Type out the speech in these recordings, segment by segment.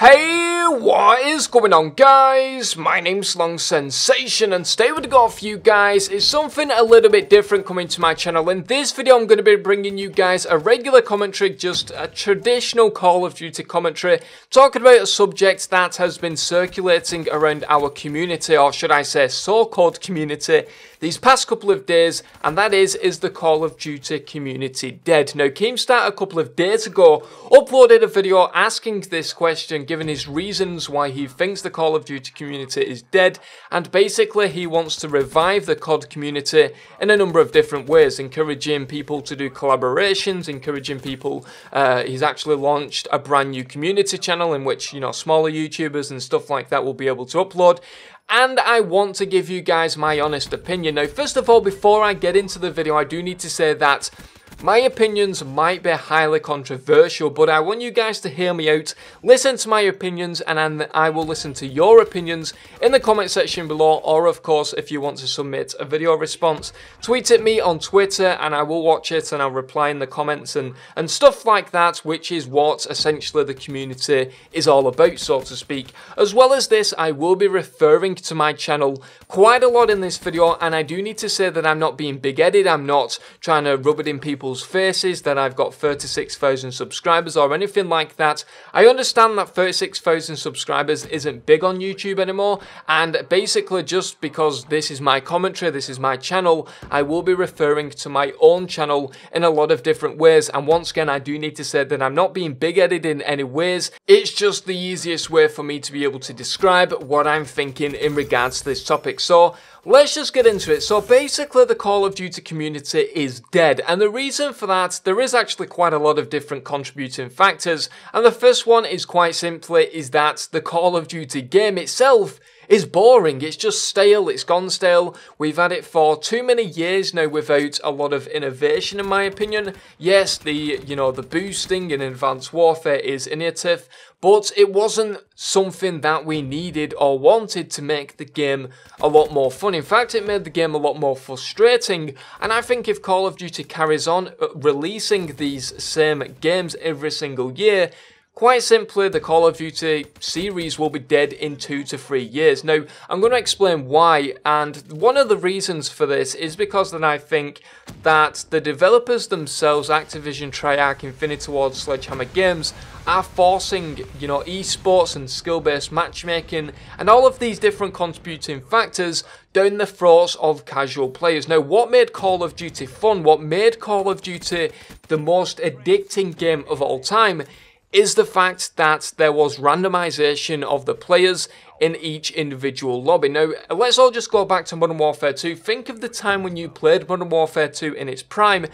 Hey, what is going on, guys? My name's Long Sensation, and today what I got for you guys is something a little bit different coming to my channel. In this video, I'm going to be bringing you guys a regular commentary, just a traditional Call of Duty commentary, talking about a subject that has been circulating around our community, or should I say so-called community, these past couple of days, and that is the Call of Duty community dead? Now, Keemstar a couple of days ago uploaded a video asking this question, giving his reasons why he thinks the Call of Duty community is dead, and basically he wants to revive the COD community in a number of different ways, encouraging people to do collaborations, encouraging people, he's actually launched a brand new community channel in which, you know, smaller YouTubers and stuff like that will be able to upload. And I want to give you guys my honest opinion. Now, first of all, before I get into the video, I do need to say that my opinions might be highly controversial, but I want you guys to hear me out, listen to my opinions, and then I will listen to your opinions in the comment section below, or of course, if you want to submit a video response, tweet at me on Twitter, and I will watch it, and I'll reply in the comments, and stuff like that, which is what essentially the community is all about, so to speak. As well as this, I will be referring to my channel quite a lot in this video, and I do need to say that I'm not being big-headed, I'm not trying to rub it in people's faces that I've got 36,000 subscribers or anything like that. I understand that 36,000 subscribers isn't big on YouTube anymore, and basically just because this is my commentary, this is my channel, I will be referring to my own channel in a lot of different ways. And once again, I do need to say that I'm not being big-headed in any ways. It's just the easiest way for me to be able to describe what I'm thinking in regards to this topic. So let's just get into it. So basically, the Call of Duty community is dead, and the reason for that, there is actually quite a lot of different contributing factors, and the first one is quite simply is that the Call of Duty game itself is boring. It's just stale, it's gone stale. We've had it for too many years now without a lot of innovation, in my opinion. Yes, the boosting in Advanced Warfare is innovative, but it wasn't something that we needed or wanted to make the game a lot more fun. In fact, it made the game a lot more frustrating, and I think if Call of Duty carries on releasing these same games every single year, quite simply, the Call of Duty series will be dead in 2 to 3 years. Now, I'm going to explain why, and one of the reasons for this is because that I think that the developers themselves, Activision, Treyarch, Infinity Ward, Sledgehammer Games, are forcing, you know, esports and skill-based matchmaking and all of these different contributing factors down the throats of casual players. Now, what made Call of Duty fun, what made Call of Duty the most addicting game of all time, is the fact that there was randomization of the players in each individual lobby. Now, let's all just go back to Modern Warfare 2. Think of the time when you played Modern Warfare 2 in its prime.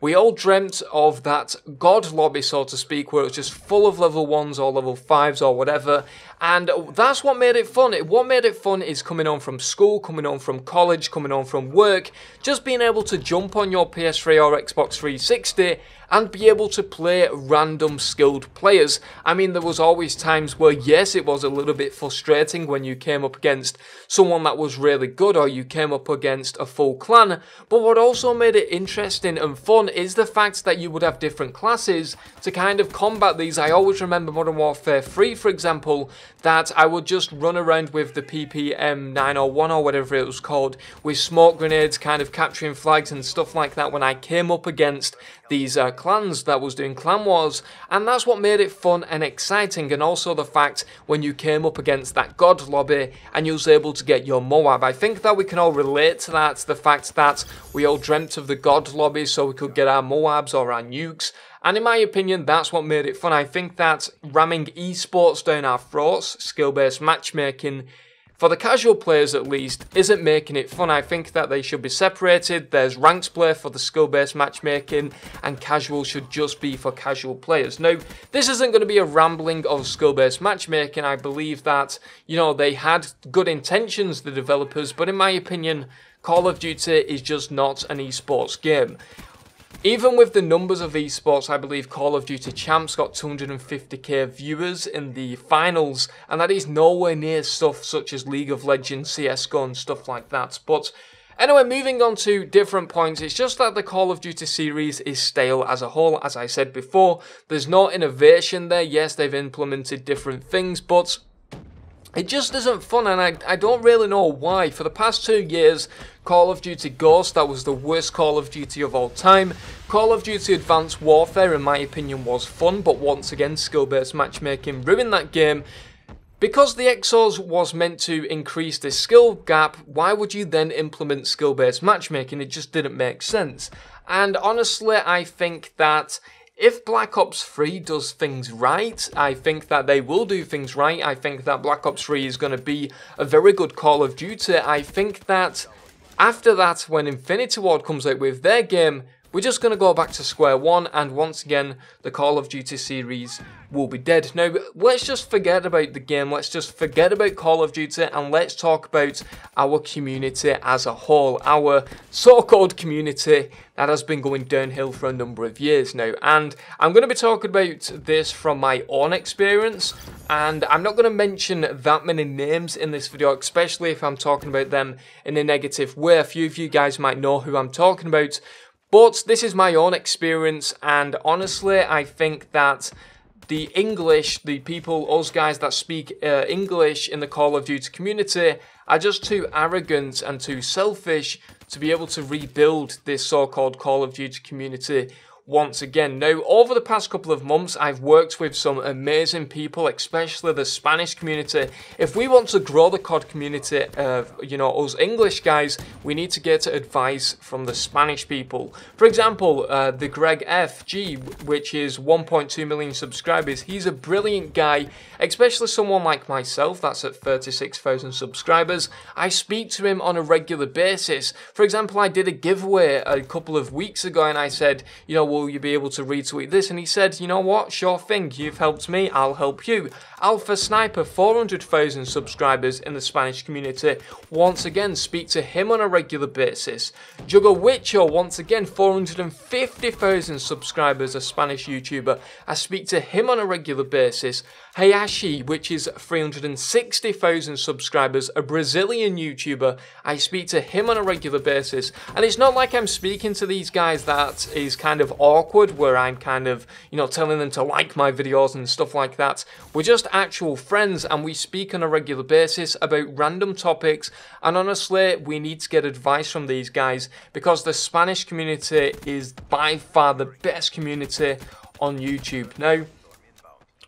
We all dreamt of that God lobby, so to speak, where it was just full of level 1s or level 5s or whatever, and that's what made it fun. What made it fun is coming home from school, coming home from college, coming home from work, just being able to jump on your PS3 or Xbox 360 and be able to play random skilled players. I mean, there was always times where, yes, it was a little bit frustrating when you came up against someone that was really good or you came up against a full clan, but what also made it interesting and fun is the fact that you would have different classes to kind of combat these. I always remember Modern Warfare 3, for example, that I would just run around with the PPM 901 or whatever it was called, with smoke grenades, kind of capturing flags and stuff like that when I came up against these clans that was doing clan wars, and that's what made it fun and exciting. And also the fact when you came up against that God lobby and you was able to get your Moab. I think that we can all relate to that, the fact that we all dreamt of the God lobby so we could get our Moabs or our nukes. And in my opinion, that's what made it fun. I think that ramming esports down our throats, skill-based matchmaking, for the casual players at least, isn't making it fun. I think that they should be separated. There's ranked play for the skill-based matchmaking, and casual should just be for casual players. Now, this isn't going to be a rambling of skill-based matchmaking. I believe that, you know, they had good intentions, the developers, but in my opinion, Call of Duty is just not an esports game. Even with the numbers of esports, I believe Call of Duty Champs got 250k viewers in the finals, and that is nowhere near stuff such as League of Legends, CSGO and stuff like that. But Anyway, moving on to different points, it's just that the Call of Duty series is stale as a whole. As I said before, there's no innovation there. Yes, they've implemented different things, but it just isn't fun, and I don't really know why. For the past 2 years, Call of Duty Ghost, that was the worst Call of Duty of all time. Call of Duty Advanced Warfare, in my opinion, was fun, but once again, skill-based matchmaking ruined that game. Because the Exos was meant to increase the skill gap, why would you then implement skill-based matchmaking? It just didn't make sense. And honestly, I think that if Black Ops 3 does things right, I think that they will do things right. I think that Black Ops 3 is going to be a very good Call of Duty. I think that after that, when Infinity Ward comes out with their game, we're just going to go back to square one, and once again, the Call of Duty series will be dead. Now, let's just forget about the game, let's just forget about Call of Duty, and let's talk about our community as a whole, our so-called community that has been going downhill for a number of years now. And I'm going to be talking about this from my own experience, and I'm not going to mention that many names in this video, especially if I'm talking about them in a negative way. A few of you guys might know who I'm talking about, but this is my own experience, and honestly, I think that the English, the people, us guys that speak English in the Call of Duty community are just too arrogant and too selfish to be able to rebuild this so-called Call of Duty community once again. Now, over the past couple of months, I've worked with some amazing people, especially the Spanish community. If we want to grow the COD community, you know, us English guys, we need to get advice from the Spanish people. For example, the Greg FG, which is 1.2 million subscribers, he's a brilliant guy, especially someone like myself, that's at 36,000 subscribers. I speak to him on a regular basis. For example, I did a giveaway a couple of weeks ago, and I said, you know, will you be able to retweet this? And he said, you know what, sure thing, you've helped me, I'll help you. Alpha Sniper, 400,000 subscribers in the Spanish community. Once again, speak to him on a regular basis. Juggle Witcher, once again, 450,000 subscribers, a Spanish YouTuber. I speak to him on a regular basis. Hayashi, which is 360,000 subscribers, a Brazilian YouTuber. I speak to him on a regular basis. And it's not like I'm speaking to these guys that is kind of awkward, where I'm kind of, you know, telling them to like my videos and stuff like that. We're just actual friends, and we speak on a regular basis about random topics, and honestly, we need to get advice from these guys, because the Spanish community is by far the best community on YouTube. Now,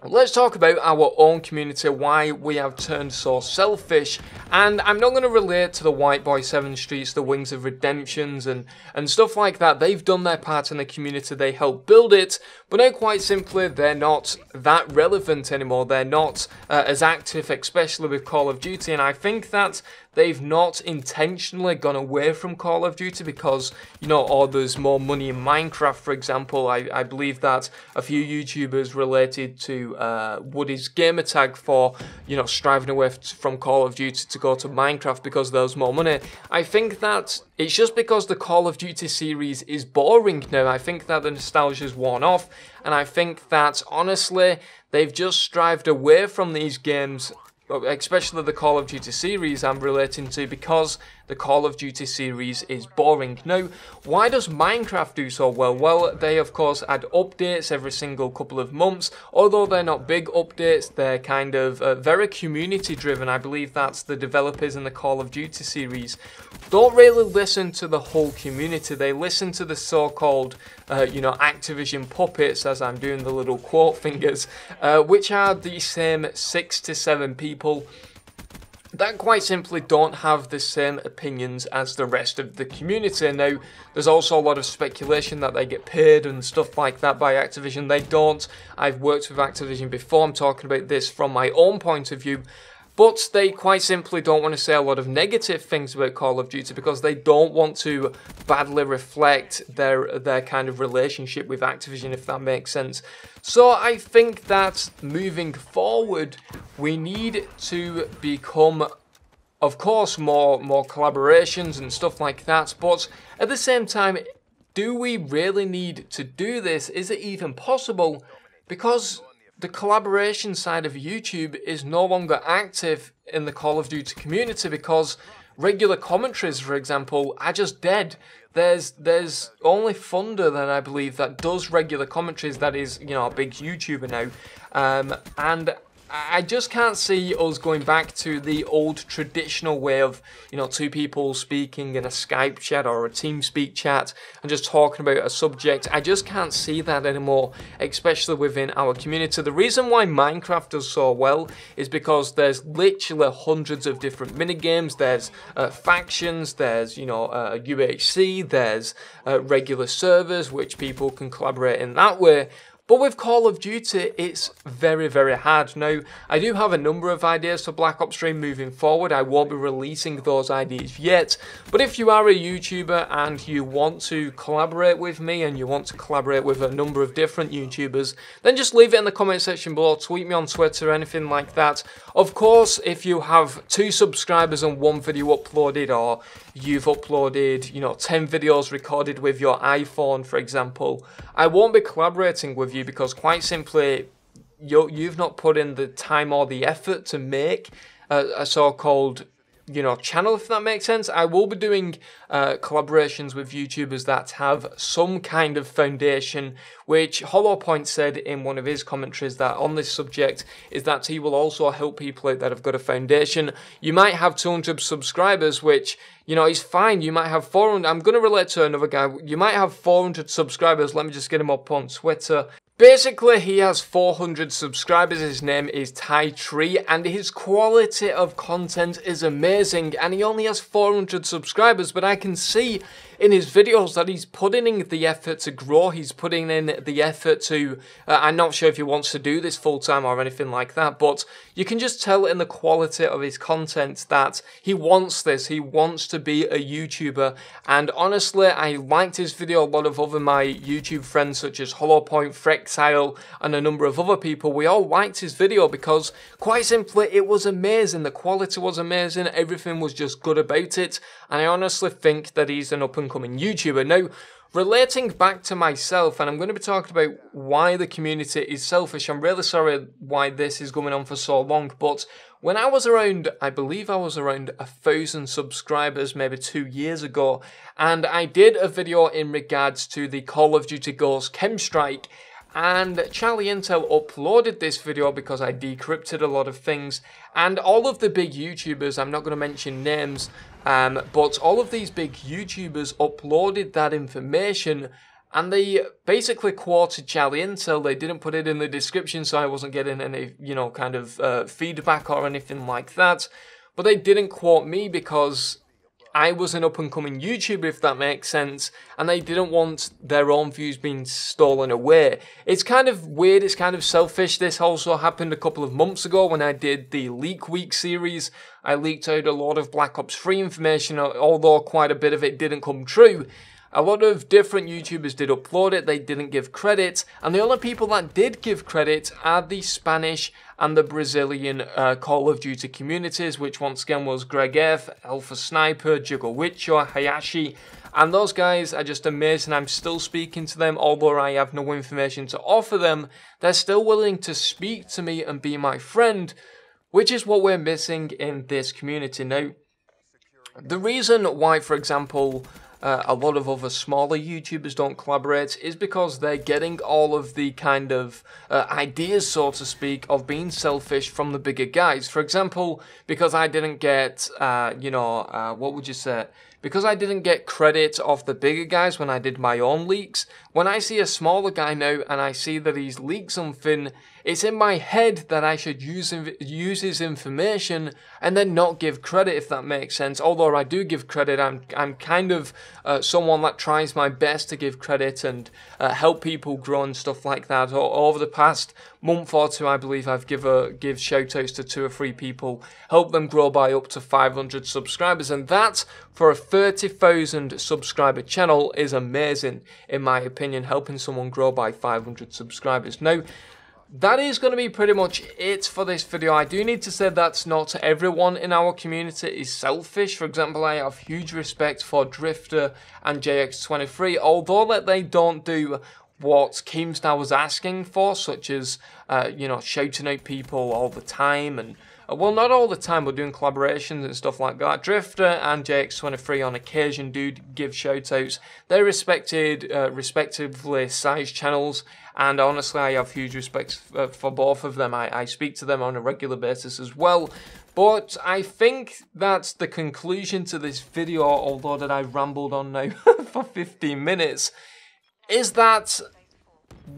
let's talk about our own community, why we have turned so selfish. And I'm not going to relate to the White Boy 7 Streets, the Wings of Redemptions and stuff like that. They've done their part in the community, they helped build it, but now quite simply they're not that relevant anymore. They're not as active, especially with Call of Duty, and I think that they've not intentionally gone away from Call of Duty because, you know, oh, there's more money in Minecraft, for example. I believe that a few YouTubers related to Woody's gamertag for, you know, striving away from Call of Duty to go to Minecraft because there's more money. I think that it's just because the Call of Duty series is boring now. I think that the nostalgia's worn off, and I think that, honestly, they've just strived away from these games, especially the Call of Duty series I'm relating to, because the Call of Duty series is boring. Now, why does Minecraft do so well? Well, they of course add updates every single couple of months. Although they're not big updates, they're kind of very community driven. I believe that's the developers in the Call of Duty series don't really listen to the whole community. They listen to the so-called you know, Activision puppets, as I'm doing the little quote fingers, which are the same 6 to 7 people that quite simply don't have the same opinions as the rest of the community. Now, there's also a lot of speculation that they get paid and stuff like that by Activision. They don't. I've worked with Activision before. I'm talking about this from my own point of view. But they quite simply don't want to say a lot of negative things about Call of Duty because they don't want to badly reflect their kind of relationship with Activision, if that makes sense. So I think that moving forward, we need to become, of course, more collaborations and stuff like that. But at the same time, do we really need to do this? Is it even possible? Because the collaboration side of YouTube is no longer active in the Call of Duty community, because regular commentaries, for example, are just dead. There's only Thunder that I believe that does regular commentaries, that is, you know, a big YouTuber now, and I just can't see us going back to the old traditional way of, you know, two people speaking in a Skype chat or a TeamSpeak chat and just talking about a subject. I just can't see that anymore, especially within our community. The reason why Minecraft does so well is because there's literally hundreds of different minigames. There's factions, there's, you know, UHC, there's regular servers, which people can collaborate in that way. But with Call of Duty, it's very, very hard. Now, I do have a number of ideas for Black Ops 3 moving forward. I won't be releasing those ideas yet. But if you are a YouTuber and you want to collaborate with me and you want to collaborate with a number of different YouTubers, then just leave it in the comment section below. Tweet me on Twitter, anything like that. Of course, if you have 2 subscribers and 1 video uploaded, or you've uploaded, you know, 10 videos recorded with your iPhone, for example, I won't be collaborating with you because quite simply you've not put in the time or the effort to make a so-called, you know, channel, if that makes sense. I will be doing collaborations with YouTubers that have some kind of foundation, which HollowPoint said in one of his commentaries that on this subject is that he will also help people out that have got a foundation. You might have 200 subscribers, which, you know, is fine. You might have 400. I'm going to relate to another guy. You might have 400 subscribers. Let me just get him up on Twitter. Basically, he has 400 subscribers, his name is Ty Tree, and his quality of content is amazing, and he only has 400 subscribers, but I can see in his videos that he's putting in the effort to grow, he's putting in the effort to, I'm not sure if he wants to do this full-time or anything like that, but you can just tell in the quality of his content that he wants this, he wants to be a YouTuber, and honestly, I liked his video. A lot of other my YouTube friends such as HollowPoint, Frexile, and a number of other people, we all liked his video because, quite simply, it was amazing, the quality was amazing, everything was just good about it, and I honestly think that he's an up-and-coming YouTuber. Now, relating back to myself, and I'm going to be talking about why the community is selfish. I'm really sorry why this is going on for so long, but when I was around, I believe I was around 1,000 subscribers maybe 2 years ago, and I did a video in regards to the Call of Duty Ghost Chemstrike, and Charlie Intel uploaded this video because I decrypted a lot of things, and all of the big YouTubers, I'm not going to mention names, but all of these big YouTubers uploaded that information, and they basically quoted Charlie Intel. They didn't put it in the description, so I wasn't getting any, you know, kind of feedback or anything like that, but they didn't quote me because I was an up-and-coming YouTuber, if that makes sense, and they didn't want their own views being stolen away. It's kind of weird, it's kind of selfish. This also happened a couple of months ago when I did the Leak Week series. I leaked out a lot of Black Ops 3 information, although quite a bit of it didn't come true. A lot of different YouTubers did upload it, they didn't give credit, and the only people that did give credit are the Spanish and the Brazilian Call of Duty communities, which once again was Greg F, Alpha Sniper, Jugowicho, Hayashi, and those guys are just amazing. I'm still speaking to them, although I have no information to offer them. They're still willing to speak to me and be my friend, which is what we're missing in this community. Now, the reason why, for example, a lot of other smaller YouTubers don't collaborate is because they're getting all of the kind of ideas, so to speak, of being selfish from the bigger guys. For example, because I didn't get, what would you say? Because I didn't get credit off the bigger guys when I did my own leaks, when I see a smaller guy now and I see that he's leaked something, it's in my head that I should use his information and then not give credit, if that makes sense. Although I do give credit, I'm kind of someone that tries my best to give credit and help people grow and stuff like that. Over the past month or two, I believe I've give shout outs to 2 or 3 people, help them grow by up to 500 subscribers, and that for a 30,000 subscriber channel is amazing, in my opinion, helping someone grow by 500 subscribers. Now, that is going to be pretty much it for this video. I do need to say that not everyone in our community is selfish. For example, I have huge respect for Drifter and JX23, although that they don't do what Keemstar was asking for, such as, you know, shouting out people all the time, and, well, not all the time, but doing collaborations and stuff like that. Drifter and JX23 on occasion do give shoutouts. They're respectively sized channels, and honestly, I have huge respect for both of them. I speak to them on a regular basis as well. But I think that's the conclusion to this video, although that I've rambled on now for 15 minutes, is that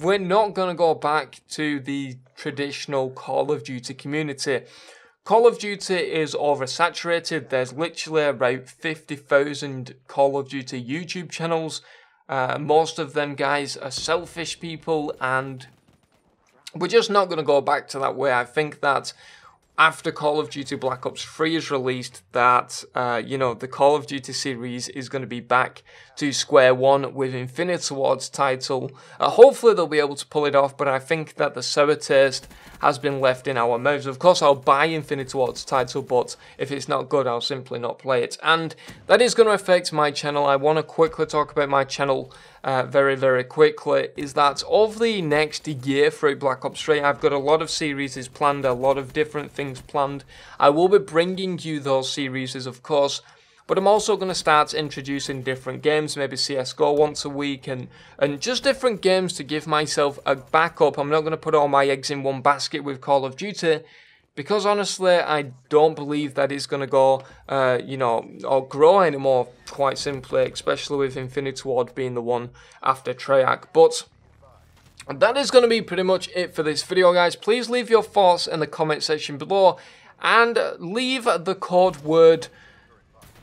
we're not going to go back to the traditional Call of Duty community. Call of Duty is oversaturated. There's literally about 50,000 Call of Duty YouTube channels. Most of them, guys, are selfish people, and we're just not going to go back to that way. I think that after Call of Duty Black Ops 3 is released, that, you know, the Call of Duty series is going to be back to square one with Infinity Ward's title. Hopefully they'll be able to pull it off, but I think that the sour taste has been left in our mouths. Of course, I'll buy Infinity Ward's title, but if it's not good, I'll simply not play it. And that is going to affect my channel. I want to quickly talk about my channel very, very quickly, is that over the next year through Black Ops 3, I've got a lot of series planned, a lot of different things planned. I will be bringing you those series, of course, but I'm also going to start introducing different games, maybe CSGO once a week, and just different games to give myself a backup. I'm not going to put all my eggs in one basket with Call of Duty, because honestly, I don't believe that it's going to go, you know, or grow anymore, quite simply, especially with Infinity Ward being the one after Treyarch. But that is going to be pretty much it for this video, guys. Please leave your thoughts in the comment section below, and leave the code word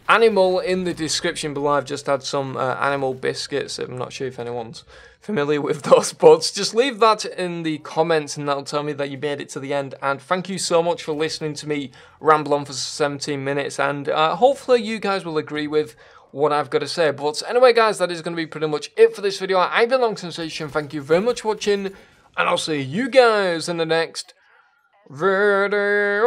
animal in the description below. I've just had some animal biscuits. I'm not sure if anyone's familiar with those, but just leave that in the comments and that'll tell me that you made it to the end. And thank you so much for listening to me ramble on for 17 minutes, and hopefully you guys will agree with what I've got to say. But anyway, guys, that is going to be pretty much it for this video. I've been Long Sensation. Thank you very much for watching, and I'll see you guys in the next video.